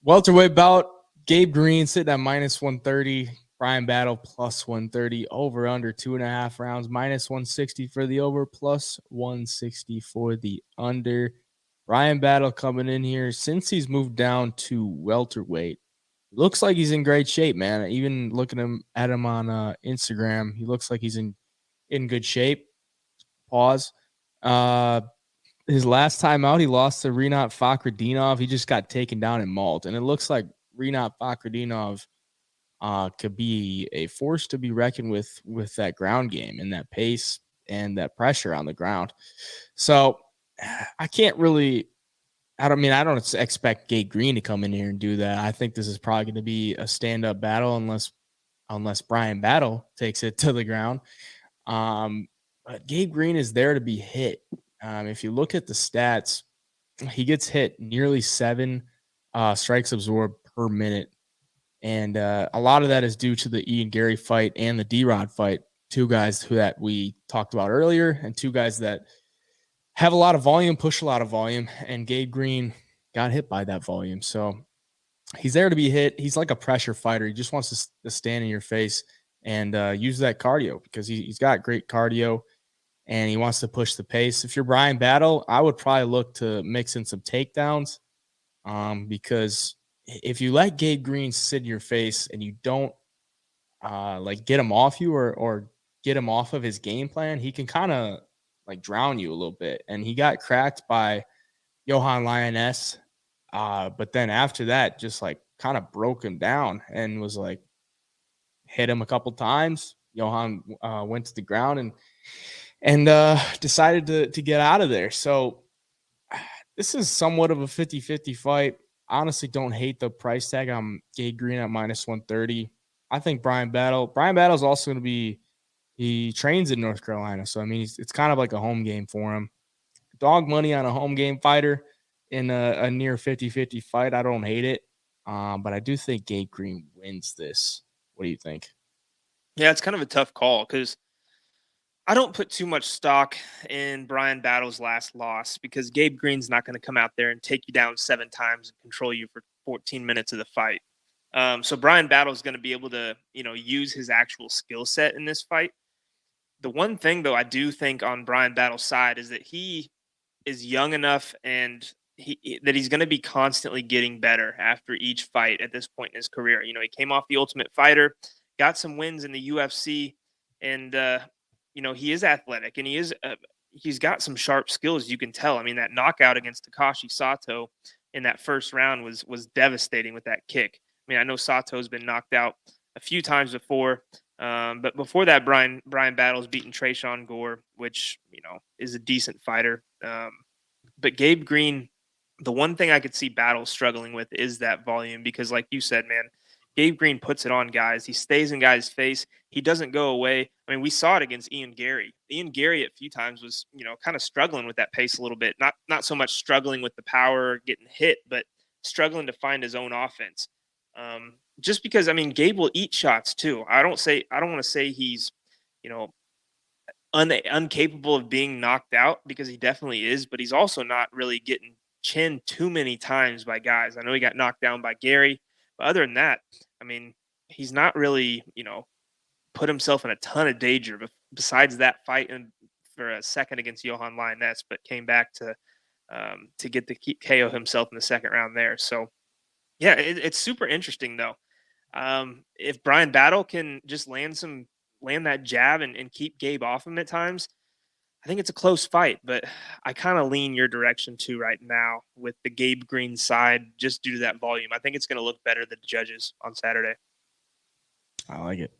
Welterweight bout, Gabe Green sitting at minus 130. Bryan Battle plus 130. Over under 2.5 rounds. Minus 160 for the over. Plus 160 for the under. Bryan Battle coming in here since he's moved down to welterweight. Looks like he's in great shape, man. Even looking at him on Instagram, he looks like he's in good shape. Pause. His last time out, he lost to Rinat Fakhretdinov. He just got taken down and mauled. And it looks like Rinat Fakhretdinov could be a force to be reckoned with that ground game and that pace and that pressure on the ground. So I can't really I don't expect Gabe Green to come in here and do that. I think this is probably going to be a stand-up battle unless Bryan Battle takes it to the ground. But Gabe Green is there to be hit. If you look at the stats, he gets hit nearly 7 strikes absorbed per minute. And a lot of that is due to the Ian Gary fight and the D-Rod fight, two guys that we talked about earlier and two guys that have a lot of volume, push a lot of volume, and Gabe Green got hit by that volume. So he's there to be hit. He's like a pressure fighter. He just wants to stand in your face and use that cardio because he's got great cardio and he wants to push the pace. If you're Bryan Battle, I would probably look to mix in some takedowns because if you let Gabe Green sit in your face and you don't get him off you or get him off of his game plan, he can kind of drown you a little bit. And he got cracked by Johan Lioness. But then after that, just kind of broke him down and was hit him a couple times. Johan went to the ground and decided to get out of there. So this is somewhat of a 50-50 fight. Honestly, don't hate the price tag. I'm Gabe Green at minus 130. I think Bryan Battle is also going to be, he trains in North Carolina. So, I mean, it's kind of like a home game for him. Dog money on a home game fighter in a near 50-50 fight. I don't hate it. But I do think Gabe Green wins this. What do you think? Yeah, it's kind of a tough call because I don't put too much stock in Bryan Battle's last loss because Gabe Green's not going to come out there and take you down 7 times and control you for 14 minutes of the fight. So Bryan Battle is going to be able to, use his actual skill set in this fight. The one thing, though, I do think on Bryan Battle's side is that he is young enough and that he's going to be constantly getting better after each fight at this point in his career. He came off the Ultimate Fighter, got some wins in the UFC, and he is athletic and he's got some sharp skills. You can tell. I mean, that knockout against Takashi Sato in that first round was devastating with that kick. I mean, I know Sato's been knocked out a few times before, but before that, Bryan Battle's beaten Trayshawn Gore, which is a decent fighter. But Gabe Green, the one thing I could see Battle struggling with is that volume because, like you said, man, Gabe Green puts it on guys. He stays in guys' face. He doesn't go away. I mean, we saw it against Ian Gary. Ian Gary at a few times was, kind of struggling with that pace a little bit. Not so much struggling with the power or getting hit, but struggling to find his own offense. Just because, I mean, Gabe will eat shots too. I don't want to say he's, incapable of being knocked out because he definitely is, but he's also not really getting chinned too many times by guys. I know he got knocked down by Gary, but other than that, I mean, he's not really, put himself in a ton of danger besides that fight and for a second against Johan Lioness, but came back to get the KO himself in the second round there. So yeah, it's super interesting though. If Bryan Battle can just land that jab and keep Gabe off him at times, I think it's a close fight, but I kind of lean your direction too right now with the Gabe Green side just due to that volume. I think it's going to look better than the judges on Saturday. I like it.